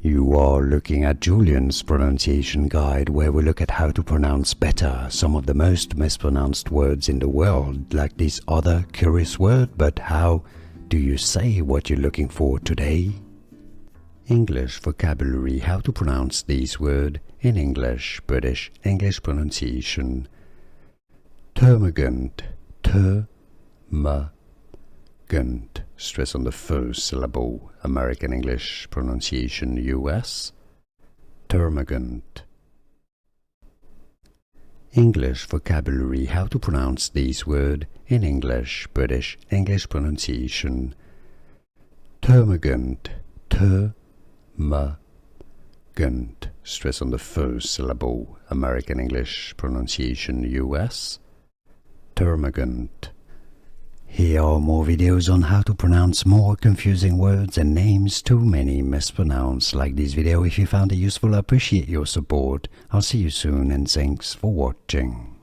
You are looking at Julian's pronunciation guide, where we look at how to pronounce better some of the most mispronounced words in the world, like this other curious word. But how do you say what you're looking for today? English vocabulary, how to pronounce this word in English, British English pronunciation. Termagant, termagant, stress on the first syllable, American English pronunciation, US, termagant. English vocabulary, how to pronounce this word in English, British English pronunciation. Termagant, termagant, stress on the first syllable, American English pronunciation, US, termagant. Here are more videos on how to pronounce more confusing words and names too many mispronounced. Like this video if you found it useful. I appreciate your support. I'll see you soon and thanks for watching.